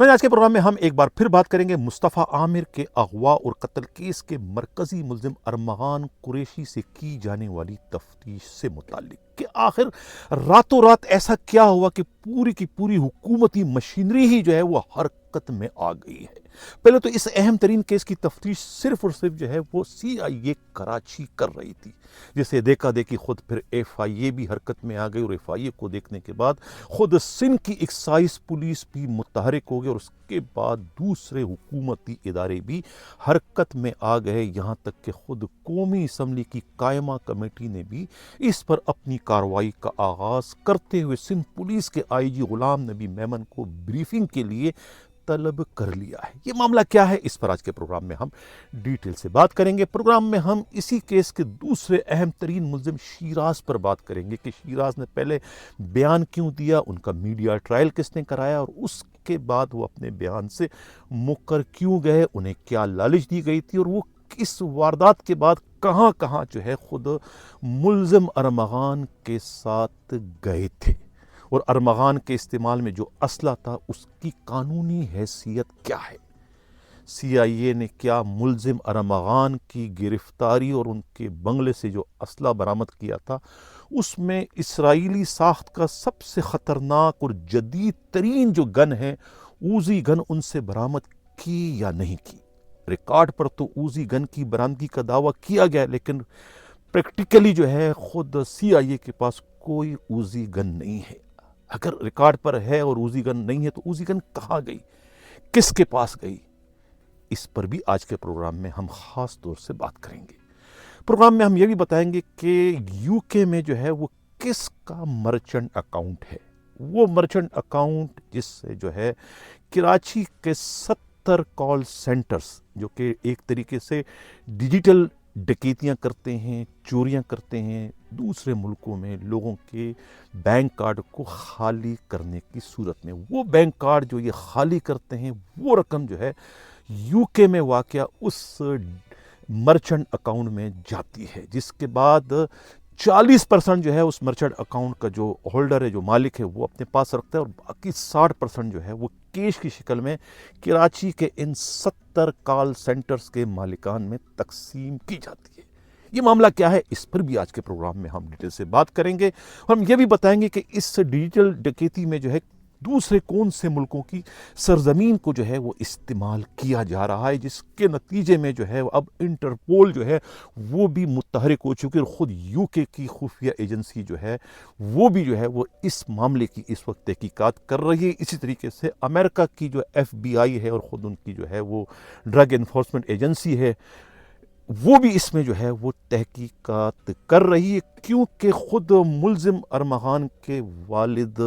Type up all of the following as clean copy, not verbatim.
آج کے پروگرام میں ہم ایک بار پھر بات کریں گے مصطفیٰ عامر کے اغوا اور قتل کیس کے مرکزی ملزم ارمغان قریشی سے کی جانے والی تفتیش سے متعلق کہ آخر راتوں رات ایسا کیا ہوا کہ پوری کی پوری حکومتی مشینری ہی جو ہے وہ حرکت میں آ گئی ہے۔ پہلے تو اس اہم ترین کیس کی تفتیش صرف اور صرف جو ہے وہ CIA کراچی کر رہی تھی، جسے دیکھا دیکھی خود پھر FIA بھی حرکت میں آ گئی، اور FIA کو دیکھنے کے بعد خود سندھ کی ایکسائز پولیس بھی متحرک ہو گئی، اور اس کے بعد دوسرے حکومتی ادارے بھی حرکت میں آ گئے، یہاں تک کہ خود قومی اسمبلی کی قائمہ کمیٹی نے بھی اس پر اپنی کارروائی کا آغاز کرتے ہوئے سندھ پولیس کے IG غلام نبی میمن کو بریفنگ کے لیے طلب کر لیا ہے۔ یہ معاملہ کیا ہے، اس پر آج کے پروگرام میں ہم ڈیٹیل سے بات کریں گے۔ پروگرام میں ہم اسی کیس کے دوسرے اہم ترین ملزم شیراز پر بات کریں گے کہ شیراز نے پہلے بیان کیوں دیا، ان کا میڈیا ٹرائل کس نے کرایا، اور اس کے بعد وہ اپنے بیان سے مکر کیوں گئے، انہیں کیا لالچ دی گئی تھی، اور وہ اس واردات کے بعد کہاں کہاں جو ہے خود ملزم ارمغان کے ساتھ گئے تھے، اور ارمغان کے استعمال میں جو اسلحہ تھا اس کی قانونی حیثیت کیا ہے۔ CIA نے کیا ملزم ارمغان کی گرفتاری اور ان کے بنگلے سے جو اسلحہ برآمد کیا تھا اس میں اسرائیلی ساخت کا سب سے خطرناک اور جدید ترین جو گن ہے اوزی گن ان سے برآمد کی یا نہیں کی؟ ریکارڈ پر تو اوزی گن کی برآمدگی کا دعویٰ کیا گیا، لیکن پریکٹیکلی جو ہے خود CIA کے پاس کوئی اوزی گن نہیں ہے۔ اگر ریکارڈ پر ہے اور اوزی گن نہیں ہے تو اوزی گن کہاں گئی، کس کے پاس گئی؟ اس پر بھی آج کے پروگرام میں ہم خاص طور سے بات کریں گے۔ پروگرام میں ہم یہ بھی بتائیں گے کہ UK میں جو ہے وہ کس کا مرچنٹ اکاؤنٹ ہے، وہ مرچنٹ اکاؤنٹ جس سے جو ہے کراچی کے 70 کال سینٹرز جو کہ ایک طریقے سے ڈیجیٹل ڈکیتیاں کرتے ہیں، چوریاں کرتے ہیں، دوسرے ملکوں میں لوگوں کے بینک کارڈ کو خالی کرنے کی صورت میں وہ بینک کارڈ جو یہ خالی کرتے ہیں وہ رقم جو ہے UK میں واقع اس مرچنٹ اکاؤنٹ میں جاتی ہے، جس کے بعد 40% جو ہے اس مرچنٹ اکاؤنٹ کا جو ہولڈر ہے، جو مالک ہے، وہ اپنے پاس رکھتا ہے، اور باقی 60% جو ہے وہ کیش کی شکل میں کراچی کے ان 70 کال سینٹرز کے مالکان میں تقسیم کی جاتی ہے۔ یہ معاملہ کیا ہے، اس پر بھی آج کے پروگرام میں ہم ڈیٹیل سے بات کریں گے، اور ہم یہ بھی بتائیں گے کہ اس ڈیجیٹل ڈکیتی میں جو ہے دوسرے کون سے ملکوں کی سرزمین کو جو ہے وہ استعمال کیا جا رہا ہے، جس کے نتیجے میں جو ہے اب انٹرپول جو ہے وہ بھی متحرک ہو چکی ہے، اور خود UK کی خفیہ ایجنسی جو ہے وہ بھی جو ہے وہ اس معاملے کی اس وقت تحقیقات کر رہی ہے۔ اسی طریقے سے امریکہ کی جو FBI ہے اور خود ان کی جو ہے وہ ڈرگ انفورسمنٹ ایجنسی ہے، وہ بھی اس میں جو ہے وہ تحقیقات کر رہی ہے، کیونکہ خود ملزم ارمغان کے والد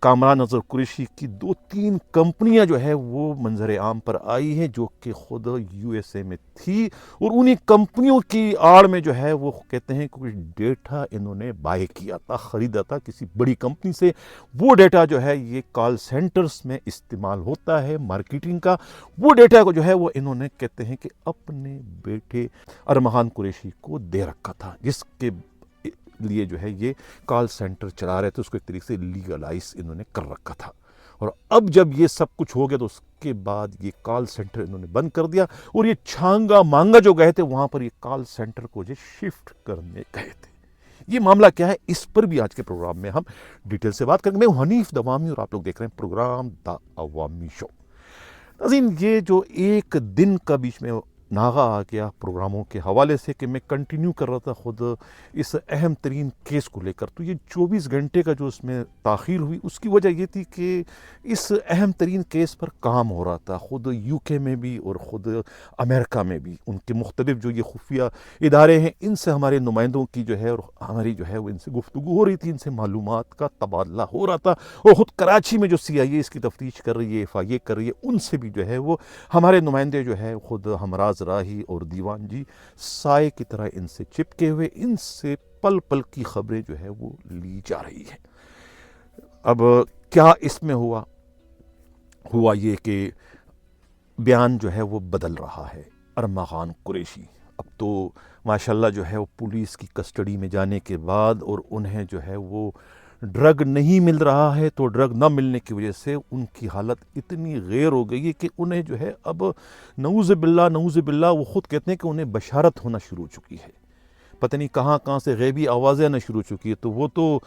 کامران نظر قریشی کی 2-3 کمپنیاں جو ہے وہ منظر عام پر آئی ہیں جو کہ خود USA میں تھی، اور انہی کمپنیوں کی آڑ میں جو ہے وہ کہتے ہیں کہ کچھ ڈیٹا انہوں نے بائی کیا تھا، خریدا تھا کسی بڑی کمپنی سے۔ وہ ڈیٹا جو ہے یہ کال سینٹرز میں استعمال ہوتا ہے مارکیٹنگ کا، وہ ڈیٹا کو جو ہے وہ انہوں نے کہتے ہیں کہ اپنے بیٹے ارمغان قریشی کو دے رکھا تھا، جس کے لیے جو ہے یہ کال سینٹر چلا رہے تھے، اس کو ایک طریقے سے لیگلائز انہوں نے کر رکھا تھا۔ اور اب جب یہ سب کچھ ہو گیا تو اس کے بعد یہ کال سینٹر انہوں نے بند کر دیا، اور یہ چھانگا مانگا جو گئے تھے وہاں پر یہ کال سینٹر کو جو شفٹ کرنے گئے تھے۔ یہ معاملہ کیا ہے، اس پر بھی آج کے پروگرام میں ہم ڈیٹیل سے بات کریں گے۔ میں حنیف دوامی اور آپ لوگ دیکھ رہے ہیں پروگرام دا عوامی شو۔ ناظرین، یہ جو ایک دن کا بیچ میں ناغہ آ گیا پروگراموں کے حوالے سے کہ میں کنٹینیو کر رہا تھا خود اس اہم ترین کیس کو لے کر، تو یہ 24 گھنٹے کا جو اس میں تاخیر ہوئی اس کی وجہ یہ تھی کہ اس اہم ترین کیس پر کام ہو رہا تھا خود UK میں بھی اور خود امریکہ میں بھی۔ ان کے مختلف جو یہ خفیہ ادارے ہیں ان سے ہمارے نمائندوں کی جو ہے اور ہماری جو ہے وہ ان سے گفتگو ہو رہی تھی، ان سے معلومات کا تبادلہ ہو رہا تھا، اور خود کراچی میں جو CIA اس کی تفتیش کر رہی ہے، FIA کر رہی ہے، ان سے بھی جو ہے وہ ہمارے نمائندے جو ہے خود ہمراز راہی اور دیوان جی سائے کی طرح ان سے چپکے ہوئے، ان سے پل پل کی خبریں جو ہے وہ لی جا رہی ہیں۔ اب کیا اس میں ہوا یہ کہ بیان جو ہے وہ بدل رہا ہے ارمغان قریشی۔ اب تو ماشاءاللہ جو ہے وہ پولیس کی کسٹڈی میں جانے کے بعد اور انہیں جو ہے وہ ڈرگ نہیں مل رہا ہے تو ڈرگ نہ ملنے کی وجہ سے ان کی حالت اتنی غیر ہو گئی ہے کہ انہیں جو ہے اب نعوذ باللہ وہ خود کہتے ہیں کہ انہیں بشارت ہونا شروع ہو چکی ہے، پتہ نہیں کہاں کہاں سے غیبی آوازیں آنا شروع ہو چکی ہے، تو وہ تو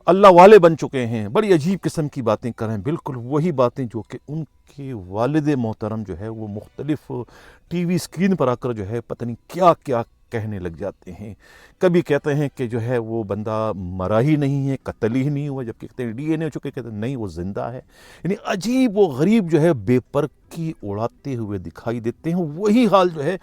اللہ والے بن چکے ہیں، بڑی عجیب قسم کی باتیں کر رہے ہیں، بالکل وہی باتیں جو کہ ان کے والد محترم جو ہے وہ مختلف ٹی وی اسکرین پر آ کر جو ہے پتہ نہیں کیا کیا کہنے لگ جاتے ہیں۔ کبھی کہتے ہیں کہ جو ہے وہ بندہ مرا ہی نہیں ہے، قتل ہی نہیں ہوا، جب کہتے ہیں ڈی این اے ہو چکے، کہتے ہیں نہیں وہ زندہ ہے، یعنی عجیب و غریب جو ہے بے پرکی اڑاتے ہوئے دکھائی دیتے ہیں۔ وہی حال جو ہے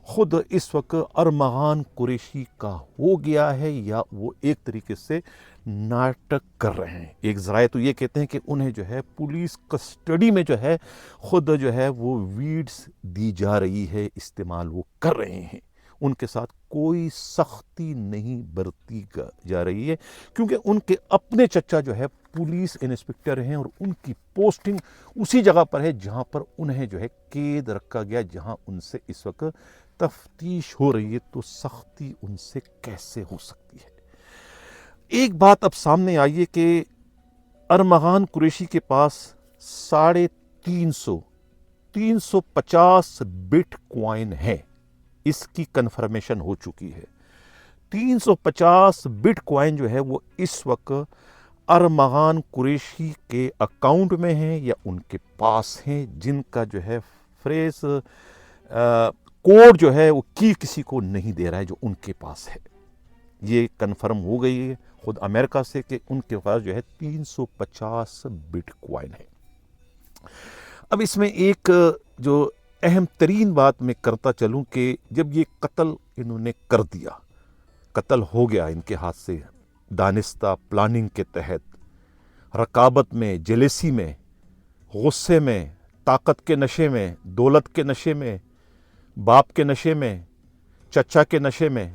خود اس وقت ارمغان قریشی کا ہو گیا ہے، یا وہ ایک طریقے سے ناٹک کر رہے ہیں۔ ایک ذرائع تو یہ کہتے ہیں کہ انہیں جو ہے پولیس کسٹڈی میں جو ہے خود جو ہے وہ ویڈز دی جا رہی ہے، استعمال وہ کر رہے ہیں، ان کے ساتھ کوئی سختی نہیں برتی جا رہی ہے، کیونکہ ان کے اپنے چچا جو ہے پولیس انسپکٹر ہیں اور ان کی پوسٹنگ اسی جگہ پر ہے جہاں پر انہیں جو ہے قید رکھا گیا، جہاں ان سے اس وقت تفتیش ہو رہی ہے، تو سختی ان سے کیسے ہو سکتی ہے؟ ایک بات اب سامنے آئی ہے کہ ارمغان قریشی کے پاس 350 بٹ کوائن ہے، اس کی کنفرمیشن ہو چکی ہے۔ 350 بٹ کوائن جو ہے وہ اس وقت ارمغان قریشی کے اکاؤنٹ میں ہیں یا ان کے پاس ہیں، جن کا جو ہے فریز کوڈ جو ہے وہ کسی کو نہیں دے رہا ہے جو ان کے پاس ہے۔ یہ کنفرم ہو گئی ہے خود امریکہ سے کہ ان کے پاس جو ہے 350 بٹ کوائن ہے۔ اب اس میں ایک جو اہم ترین بات میں کرتا چلوں کہ جب یہ قتل انہوں نے کر دیا، قتل ہو گیا ان کے ہاتھ سے، دانستہ پلاننگ کے تحت، رقابت میں، جلیسی میں، غصے میں، طاقت کے نشے میں، دولت کے نشے میں، باپ کے نشے میں، چچا کے نشے میں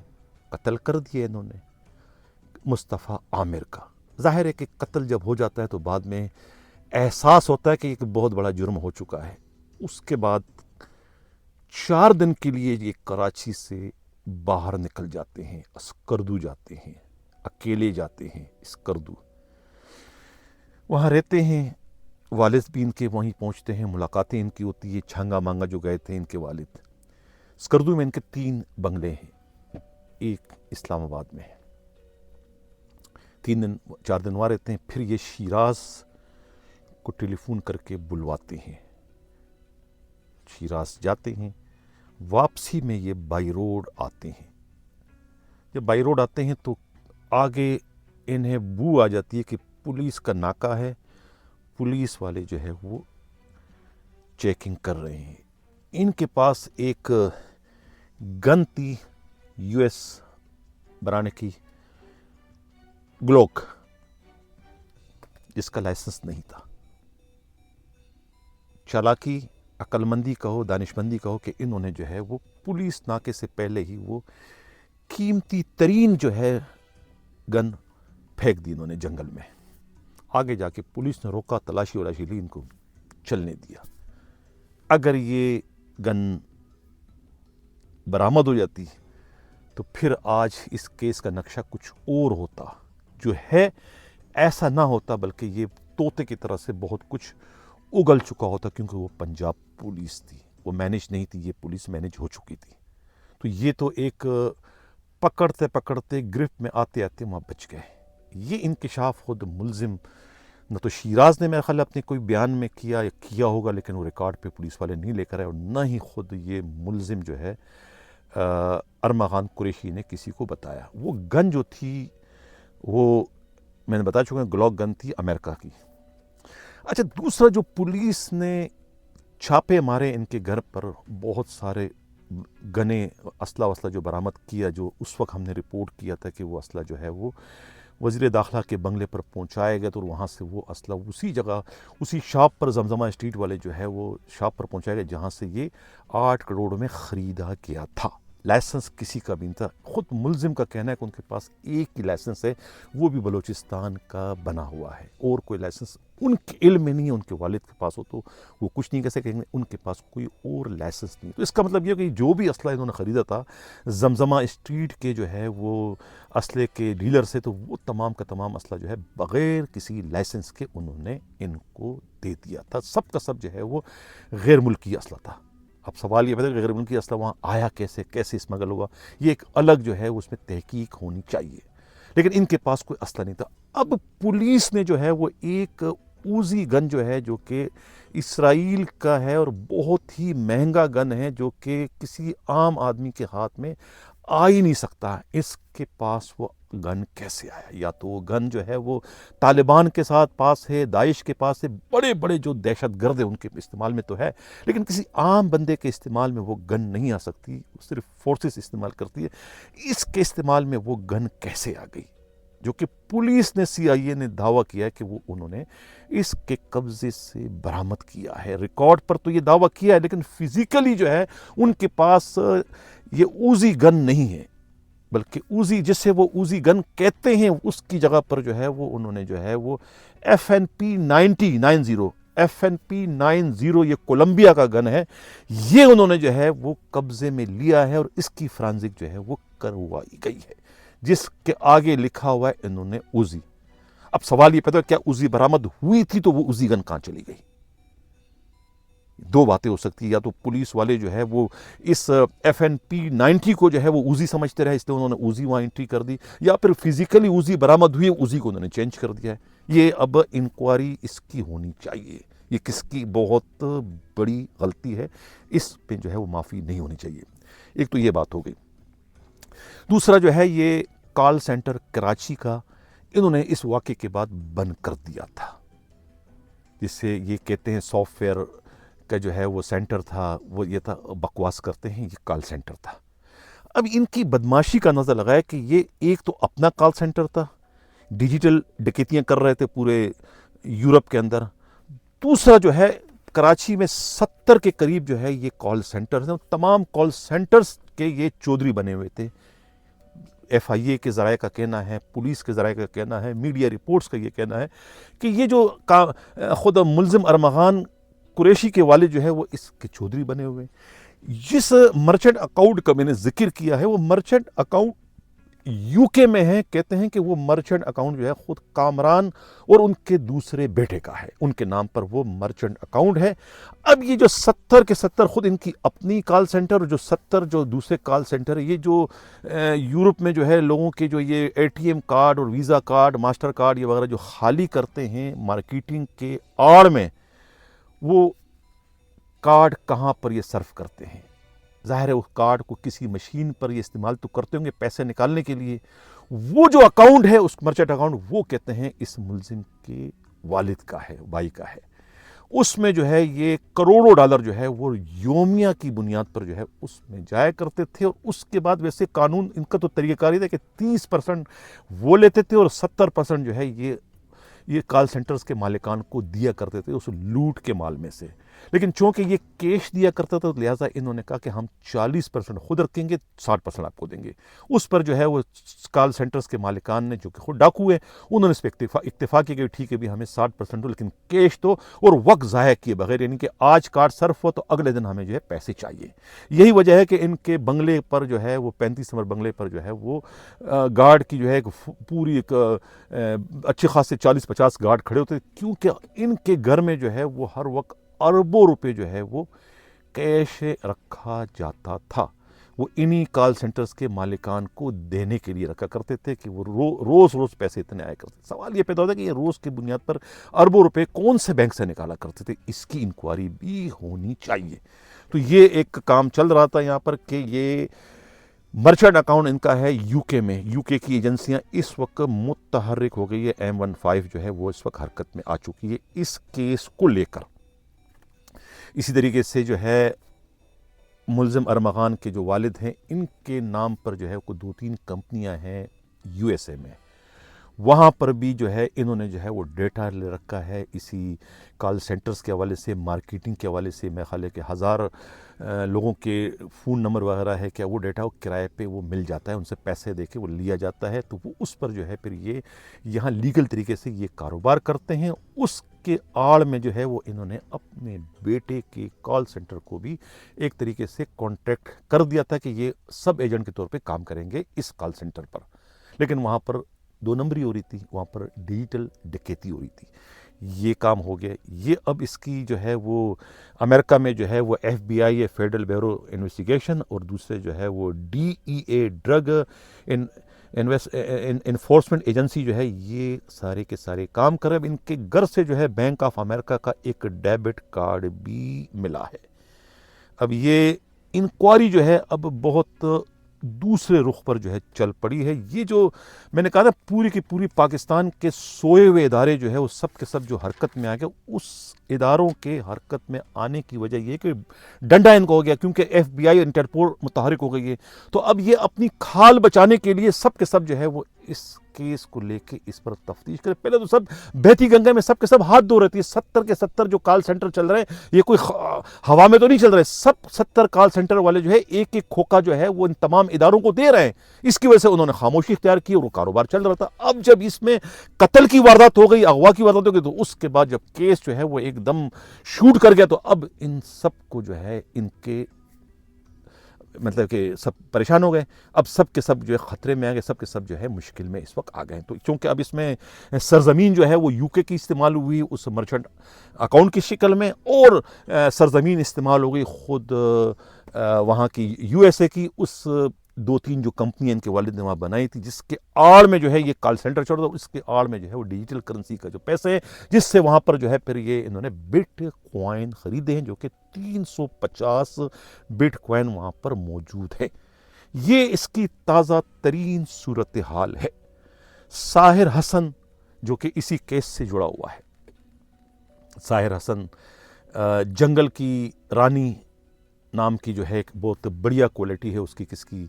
قتل کر دیا انہوں نے مصطفیٰ عامر کا۔ ظاہر ہے کہ قتل جب ہو جاتا ہے تو بعد میں احساس ہوتا ہے کہ ایک بہت بڑا جرم ہو چکا ہے۔ اس کے بعد 4 دن کے لیے یہ کراچی سے باہر نکل جاتے ہیں، اسکردو جاتے ہیں، اکیلے جاتے ہیں اسکردو، وہاں رہتے ہیں، والد بھی ان کے وہیں پہنچتے ہیں، ملاقاتیں ان کی ہوتی ہے، چھانگا مانگا جو گئے تھے ان کے والد۔ اسکردو میں ان کے 3 بنگلے ہیں، ایک اسلام آباد میں ہے، 4 دن وہاں رہتے ہیں، پھر یہ شیراز کو ٹیلی فون کر کے بلواتے ہیں، شیراز جاتے ہیں، واپسی میں یہ بائی روڈ آتے ہیں۔ جب بائی روڈ آتے ہیں تو آگے انہیں بو آ جاتی ہے کہ پولیس کا ناکہ ہے، پولیس والے جو ہے وہ چیکنگ کر رہے ہیں۔ ان کے پاس ایک گن تھی یو ایس برانے کی، گلوک، جس کا لائسنس نہیں تھا۔ چالاکی، عقل مندی کہو، دانش مندی کہو کہ انہوں نے جو ہے وہ پولیس ناکے سے پہلے ہی وہ قیمتی ترین جو ہے گن پھینک دی انہوں نے جنگل میں۔ آگے جا کے پولیس نے روکا، تلاشی ولاشی لی، ان کو چلنے دیا۔ اگر یہ گن برآمد ہو جاتی تو پھر آج اس کیس کا نقشہ کچھ اور ہوتا، جو ہے ایسا نہ ہوتا، بلکہ یہ طوطے کی طرح سے بہت کچھ اگل چکا ہوتا، کیونکہ وہ پنجاب پولیس تھی، وہ مینج نہیں تھی، یہ پولیس مینج ہو چکی تھی۔ تو یہ تو ایک پکڑتے پکڑتے گرفت میں آتے آتے وہاں بچ گئے۔ یہ انکشاف خود ملزم نہ تو شیراز نے میرا خیال اپنے کوئی بیان میں کیا یا کیا ہوگا، لیکن وہ ریکارڈ پہ پولیس والے نہیں لے کر آئے، اور نہ ہی خود یہ ملزم جو ہے ارمغان قریشی نے کسی کو بتایا۔ وہ گن جو تھی وہ میں نے بتا چکا ہوں، گلوک گن تھی امریکہ کی۔ اچھا، دوسرا جو پولیس نے چھاپے مارے ان کے گھر پر، بہت سارے گنے، اسلحہ وسلح جو برآمد کیا، جو اس وقت ہم نے رپورٹ کیا تھا کہ وہ اسلحہ جو ہے وہ وزیر داخلہ کے بنگلے پر پہنچایا گیا، تو وہاں سے وہ اسلحہ اسی جگہ، اسی شاپ پر، زمزمہ اسٹریٹ والے جو ہے وہ شاپ پر پہنچایا گیا جہاں سے یہ 8 کروڑ میں خریدا گیا تھا۔ لائسنس کسی کا بھی نہیں تھا۔ خود ملزم کا کہنا ہے کہ ان کے پاس ایک ہی لائسنس ہے، وہ بھی بلوچستان کا بنا ہوا ہے، اور کوئی لائسنس ان کے علم میں نہیں ہے، ان کے والد کے پاس ہو تو وہ کچھ نہیں کہہ سکیں گے، ان کے پاس کوئی اور لائسنس نہیں. تو اس کا مطلب یہ کہ جو بھی اسلحہ انہوں نے خریدا تھا زمزمہ اسٹریٹ کے جو ہے وہ اسلحے کے ڈیلر سے، تو وہ تمام کا تمام اسلحہ جو ہے بغیر کسی لائسنس کے انہوں نے ان کو دے دیا تھا. سب کا سب جو ہے وہ غیر ملکی اسلحہ تھا. اب سوال یہ پیدا کہ غیر ملکی اسلحہ وہاں آیا کیسے اسمگل ہوا، یہ ایک الگ جو ہے اس میں تحقیق ہونی چاہیے. لیکن ان کے پاس کوئی اسلحہ نہیں تھا. اب پولیس نے جو ہے وہ ایک اوزی گن جو ہے جو کہ اسرائیل کا ہے اور بہت ہی مہنگا گن ہے، جو کہ کسی عام آدمی کے ہاتھ میں آ ہی نہیں سکتا، اس کے پاس وہ گن کیسے آیا؟ یا تو وہ گن جو ہے وہ طالبان کے ساتھ پاس ہے، داعش کے پاس ہے، بڑے بڑے جو دہشت گرد ہیں ان کے استعمال میں تو ہے، لیکن کسی عام بندے کے استعمال میں وہ گن نہیں آ سکتی، صرف فورسز استعمال کرتی ہے. اس کے استعمال میں وہ گن کیسے آ گئی؟ جو کہ پولیس نے CIA نے دعویٰ کیا ہے کہ وہ انہوں نے اس کے قبضے سے برآمد کیا ہے. ریکارڈ پر تو یہ دعویٰ کیا ہے، لیکن فزیکلی جو ہے ان کے پاس یہ اوزی گن نہیں ہے، بلکہ اوزی جسے وہ اوزی گن کہتے ہیں اس کی جگہ پر جو ہے وہ انہوں نے جو ہے وہ FNP90 یہ کولمبیا کا گن ہے، یہ انہوں نے جو ہے وہ قبضے میں لیا ہے اور اس کی فرانزک جو ہے وہ کروائی گئی ہے، جس کے آگے لکھا ہوا ہے انہوں نے اوزی. اب سوال یہ پیدا ہے کیا اوزی برآمد ہوئی تھی تو وہ اوزی گن کہاں چلی گئی؟ دو باتیں ہو سکتی ہیں، یا تو پولیس والے جو ہے وہ اس FNP90 کو جو ہے وہ اوزی سمجھتے رہے، اس لیے انہوں نے اوزی وہاں انٹری کر دی، یا پھر فزیکلی اوزی برآمد ہوئی، اوزی کو انہوں نے چینج کر دیا ہے. یہ اب انکوائری اس کی ہونی چاہیے. یہ کس کی بہت بڑی غلطی ہے، اس پہ جو ہے وہ معافی نہیں ہونی چاہیے. ایک تو یہ بات ہو گئی. دوسرا جو ہے یہ کال سینٹر کراچی کا انہوں نے اس واقعے کے بعد بند کر دیا تھا، جس سے یہ کہتے ہیں سافٹ ویئر کا جو ہے وہ سینٹر تھا، وہ یہ تھا، بکواس کرتے ہیں، یہ کال سینٹر تھا. اب ان کی بدماشی کا نظر لگا ہے کہ یہ ایک تو اپنا کال سینٹر تھا، ڈیجیٹل ڈکیتیاں کر رہے تھے پورے یورپ کے اندر. دوسرا جو ہے کراچی میں 70 کے قریب جو ہے یہ کال سینٹرز ہیں، تمام کال سینٹرز کے یہ چودھری بنے ہوئے تھے. FIA کے ذرائع کا کہنا ہے، پولیس کے ذرائع کا کہنا ہے، میڈیا رپورٹس کا یہ کہنا ہے کہ یہ جو خود ملزم ارمغان قریشی کے والد جو ہے وہ اس کے چودھری بنے ہوئے ہیں. جس مرچنٹ اکاؤنٹ کا میں نے ذکر کیا ہے وہ مرچنٹ اکاؤنٹ UK میں ہے. کہتے ہیں کہ وہ مرچنٹ اکاؤنٹ جو ہے خود کامران اور ان کے دوسرے بیٹے کا ہے، ان کے نام پر وہ مرچنٹ اکاؤنٹ ہے. اب یہ جو 70 کے 70 خود ان کی اپنی کال سینٹر اور جو 70 جو دوسرے کال سینٹر ہے، یہ جو یورپ میں جو ہے لوگوں کے جو یہ ATM کارڈ اور ویزا کارڈ، ماسٹر کارڈ یہ وغیرہ جو خالی کرتے ہیں مارکیٹنگ کے آڑ میں، وہ کارڈ کہاں پر یہ صرف کرتے ہیں؟ ظاہر ہے اس کارڈ کو کسی مشین پر یہ استعمال تو کرتے ہوں گے پیسے نکالنے کے لیے. وہ جو اکاؤنٹ ہے اس مرچنٹ اکاؤنٹ، وہ کہتے ہیں اس ملزم کے والد کا ہے، بھائی کا ہے. اس میں جو ہے یہ کروڑوں ڈالر جو ہے وہ یومیہ کی بنیاد پر جو ہے اس میں جایا کرتے تھے. اور اس کے بعد ویسے قانون ان کا تو طریقہ کاری تھا کہ 30% وہ لیتے تھے اور 70% جو ہے یہ کال سینٹرز کے مالکان کو دیا کرتے تھے اس لوٹ کے مال میں سے. لیکن چونکہ یہ کیش دیا کرتا تھا، لہٰذا انہوں نے کہا کہ ہم 40% خود رکھیں گے، 60% آپ کو دیں گے. اس پر جو ہے وہ کال سینٹرز کے مالکان نے، جو کہ خود ڈاکو ہیں، انہوں نے اس پہ اتفاق کیا کہ ٹھیک ہے بھی ہمیں 60% دو، لیکن کیش دو اور وقت ضائع کیے بغیر، یعنی کہ آج کارڈ صرف ہو تو اگلے دن ہمیں جو ہے پیسے چاہیے. یہی وجہ ہے کہ ان کے بنگلے پر جو ہے وہ 35 نمبر بنگلے پر جو ہے وہ گارڈ کی جو ہے ایک پوری ایک اچھے خاصے 40-50 گارڈ کھڑے ہوتے، کیونکہ ان کے گھر میں جو ہے وہ ہر وقت اربوں روپے جو ہے وہ کیش رکھا جاتا تھا. وہ انہی کال سینٹرز کے مالکان کو دینے کے لیے رکھا کرتے تھے کہ وہ روز پیسے اتنے آیا کرتے. سوال یہ پیدا ہوتا ہے کہ یہ روز کی بنیاد پر اربوں روپے کون سے بینک سے نکالا کرتے تھے؟ اس کی انکوائری بھی ہونی چاہیے. تو یہ ایک کام چل رہا تھا یہاں پر کہ یہ مرچنٹ اکاؤنٹ ان کا ہے UK میں. UK کی ایجنسیاں اس وقت متحرک ہو گئی ہے. M15 جو ہے وہ اس وقت حرکت میں آ چکی ہے اس کیس کو لے کر. اسی طریقے سے جو ہے ملزم ارمغان کے جو والد ہیں، ان کے نام پر جو ہے کوئی 2-3 کمپنیاں ہیں USA میں. وہاں پر بھی جو ہے انہوں نے جو ہے وہ ڈیٹا لے رکھا ہے اسی کال سینٹرز کے حوالے سے، مارکیٹنگ کے حوالے سے. میں خیال ہے کہ 1000 لوگوں کے فون نمبر وغیرہ ہے، کیا وہ ڈیٹا وہ کرائے پہ وہ مل جاتا ہے، ان سے پیسے دے کے وہ لیا جاتا ہے. تو وہ اس پر جو ہے پھر یہ یہاں لیگل طریقے سے یہ کاروبار کرتے ہیں. اس کے آڑ میں جو ہے وہ انہوں نے اپنے بیٹے کے کال سینٹر کو بھی ایک طریقے سے کانٹیکٹ کر دیا تھا کہ یہ سب ایجنٹ کے طور پہ کام کریں گے اس کال سینٹر پر، لیکن وہاں پر 2 نمبری ہو رہی تھی، وہاں پر ڈیجیٹل ڈکیتی ہو رہی تھی۔ یہ کام ہو گیا، یہ اب اس کی جو ہے وہ امریکہ میں جو ہے وہ ایف بی آئی ہے، فیڈرل بیورو انویسٹیگیشن، اور دوسرے جو ہے وہ D E a drug enforcement agency جو ہے، یہ سارے کے سارے کام کر رہے۔ اب ان کے گھر سے جو ہے بینک آف امریکہ کا ایک ڈیبٹ کارڈ بھی ملا ہے۔ اب یہ انکوائری جو ہے اب بہت دوسرے رخ پر جو ہے چل پڑی ہے۔ یہ جو میں نے کہا نا پوری کی پوری پاکستان کے سوئے ہوئے ادارے جو ہے وہ سب کے سب جو حرکت میں آ گئے، اس اداروں کے حرکت میں آنے کی وجہ یہ کہ ڈنڈا ان کو ہو گیا، کیونکہ ایف بی آئی انٹرپول متحرک ہو گئی ہے، تو اب یہ اپنی کھال بچانے کے لیے سب کے سب جو ہے وہ اس کیس کو لے کے اس پر تفتیش کرے۔ پہلے تو سب بہتی گنگا میں سب کے سب ہاتھ دھو رہے تھے، 70 کے 70 جو کال سینٹر چل رہے ہیں یہ کوئی ہوا میں تو نہیں چل رہے، سب 70 کال سینٹر والے جو ہے ایک ایک کھوکا جو ہے وہ ان تمام اداروں کو دے رہے ہیں۔ اس کی وجہ سے انہوں نے خاموشی اختیار کی اور وہ کاروبار چل رہا تھا۔ اب جب اس میں قتل کی واردات ہو گئی، اغوا کی واردات ہو گئی، تو اس کے بعد جب کیس جو ہے وہ ایک دم شوٹ کر گیا، تو اب ان سب کو جو ہے ان کے مطلب کہ سب پریشان ہو گئے۔ اب سب کے سب جو ہے خطرے میں آ گئے، سب کے سب جو ہے مشکل میں اس وقت آ گئے۔ تو چونکہ اب اس میں سرزمین جو ہے وہ یو کے کی استعمال ہوئی اس مرچنٹ اکاؤنٹ کی شکل میں، اور سرزمین استعمال ہو گئی خود وہاں کی یو ایس اے کی، اس 2-3 جو کمپنی ان کے والد نے وہاں بنائی تھی، جس کے آڑ میں جو ہے یہ کال سینٹر چل رہا تھا، اس کے آڑ میں جو ہے وہ ڈیجیٹل کرنسی کا جو پیسے ہیں، جس سے وہاں پر جو ہے پھر یہ انہوں نے بٹ کوائن خریدے ہیں، جو کہ 350 بٹ کوائن وہاں پر موجود ہے۔ یہ اس کی تازہ ترین صورتحال ہے۔ ساحر حسن جو کہ اسی کیس سے جڑا ہوا ہے، ساحر حسن جنگل کی رانی نام کی جو ہے ایک بہت بڑھیا کوالٹی ہے اس کی، کس کی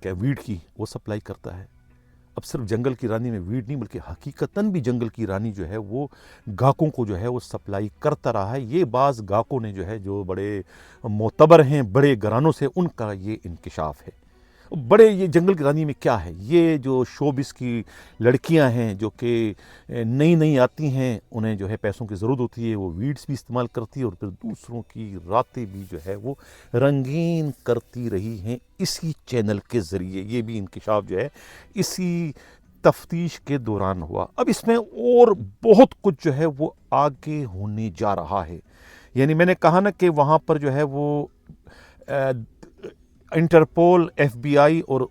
ویڈ کی، وہ سپلائی کرتا ہے۔ اب صرف جنگل کی رانی میں ویڈ نہیں، بلکہ حقیقتاً بھی جنگل کی رانی جو ہے وہ گاہکوں کو جو ہے وہ سپلائی کرتا رہا ہے۔ یہ بعض گاہکوں نے جو ہے جو بڑے معتبر ہیں، بڑے گھرانوں سے، ان کا یہ انکشاف ہے۔ بڑے یہ جنگل کی رانی میں کیا ہے، یہ جو شوبز کی لڑکیاں ہیں جو کہ نئی نئی آتی ہیں، انہیں جو ہے پیسوں کی ضرورت ہوتی ہے، وہ ویڈز بھی استعمال کرتی ہے اور پھر دوسروں کی راتیں بھی جو ہے وہ رنگین کرتی رہی ہیں اسی چینل کے ذریعے۔ یہ بھی انکشاف جو ہے اسی تفتیش کے دوران ہوا۔ اب اس میں اور بہت کچھ جو ہے وہ آگے ہونے جا رہا ہے۔ یعنی میں نے کہا نا کہ وہاں پر جو ہے وہ انٹرپول، ایف بی آئی اور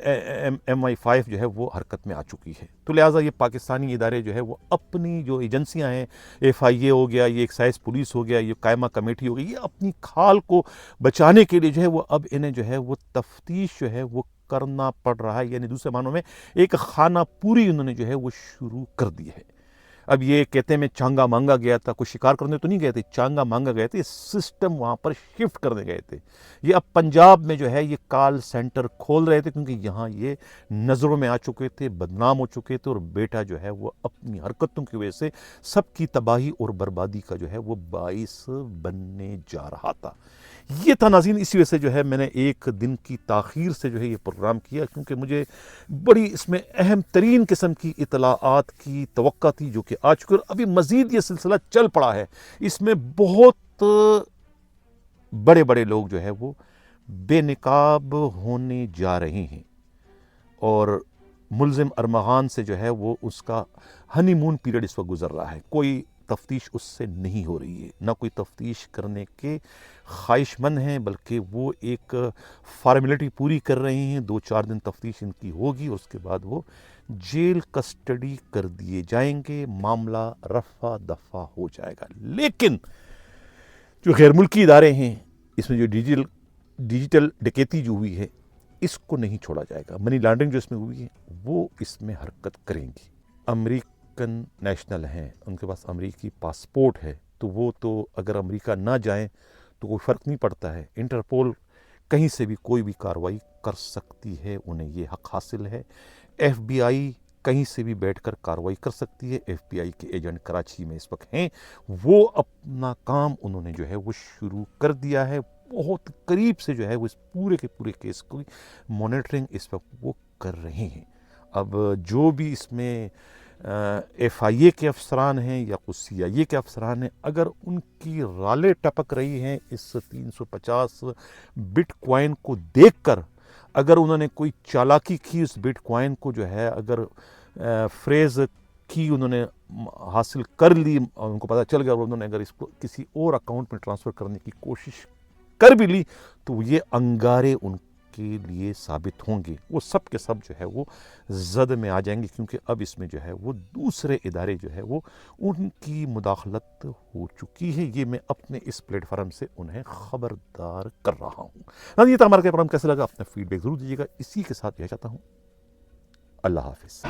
ایم آئی 5 جو ہے وہ حرکت میں آ چکی ہے، تو لہٰذا یہ پاکستانی ادارے جو ہے وہ اپنی جو ایجنسیاں ہیں، ایف آئی اے ہو گیا، یہ ایکسائز پولیس ہو گیا، یہ قائمہ کمیٹی ہو گئی، یہ اپنی کھال کو بچانے کے لیے جو ہے وہ اب انہیں جو ہے وہ تفتیش جو ہے وہ کرنا پڑ رہا ہے۔ یعنی دوسرے معنوں میں ایک خانہ پوری انہوں نے جو ہے وہ شروع کر دی ہے۔ اب یہ کہتے ہیں میں چانگا مانگا گیا تھا، کوئی شکار کرنے تو نہیں گئے تھے، چانگا مانگا گئے تھے، سسٹم وہاں پر شفٹ کرنے گئے تھے۔ یہ اب پنجاب میں جو ہے یہ کال سینٹر کھول رہے تھے، کیونکہ یہاں یہ نظروں میں آ چکے تھے، بدنام ہو چکے تھے، اور بیٹا جو ہے وہ اپنی حرکتوں کی وجہ سے سب کی تباہی اور بربادی کا جو ہے وہ باعث بننے جا رہا تھا۔ یہ تھا ناظرین، اسی وجہ سے جو ہے میں نے ایک دن کی تاخیر سے جو ہے یہ پروگرام کیا، کیونکہ مجھے بڑی اس میں اہم ترین قسم کی اطلاعات کی توقع تھی جو کہ آ چکی، اور ابھی مزید یہ سلسلہ چل پڑا ہے۔ اس میں بہت بڑے بڑے لوگ جو ہے وہ بے نقاب ہونے جا رہے ہیں، اور ملزم ارمغان سے جو ہے وہ اس کا ہنی مون پیریڈ اس وقت گزر رہا ہے۔ کوئی تفتیش اس سے نہیں ہو رہی ہے، نہ کوئی تفتیش کرنے کے خواہش مند ہیں، بلکہ وہ ایک فارمیلٹی پوری کر رہے ہیں۔ 2-4 دن تفتیش ان کی ہوگی، اور اس کے بعد وہ جیل کسٹڈی کر دیے جائیں گے، معاملہ رفع دفع ہو جائے گا۔ لیکن جو غیر ملکی ادارے ہیں، اس میں جو ڈیجیٹل ڈکیتی جو ہوئی ہے، اس کو نہیں چھوڑا جائے گا۔ منی لانڈرنگ جو اس میں ہوئی ہے وہ اس میں حرکت کریں گی۔ امریکن نیشنل ہیں، ان کے پاس امریکی پاسپورٹ ہے، تو وہ تو اگر امریکہ نہ جائیں تو کوئی فرق نہیں پڑتا ہے۔ انٹرپول کہیں سے بھی کوئی بھی کارروائی کر سکتی ہے، انہیں یہ حق حاصل ہے۔ ایف بی آئی کہیں سے بھی بیٹھ کر کارروائی کر سکتی ہے۔ ایف بی آئی کے ایجنٹ کراچی میں اس وقت ہیں، وہ اپنا کام انہوں نے جو ہے وہ شروع کر دیا ہے۔ بہت قریب سے جو ہے وہ اس پورے کے پورے کیس کی مانیٹرنگ اس وقت وہ کر رہے ہیں۔ اب جو بھی اس میں ایف آئی اے کے افسران ہیں یا کچھ سی آئی اے کے افسران ہیں، اگر ان کی رالیں ٹپک رہی ہیں اس 350 بٹ کوائن کو دیکھ کر، اگر انہوں نے کوئی چالاکی کی اس بٹ کوائن کو جو ہے اگر فریز کی انہوں نے حاصل کر لی، ان کو پتہ چل گیا، اور انہوں نے اگر اس کو کسی اور اکاؤنٹ میں ٹرانسفر کرنے کی کوشش کر بھی لی، تو یہ انگارے ان کے لیے ثابت ہوں گے، وہ سب کے سب جو ہے وہ زد میں آ جائیں گے، کیونکہ اب اس میں جو ہے وہ دوسرے ادارے جو ہے وہ ان کی مداخلت ہو چکی ہے۔ یہ میں اپنے اس پلیٹ فارم سے انہیں خبردار کر رہا ہوں۔ یہ تھا ہمارا پروگرام، کیسا لگا اپنا فیڈ بیک ضرور دیجیے گا۔ اسی کے ساتھ یہ چاہتا ہوں، اللہ حافظ۔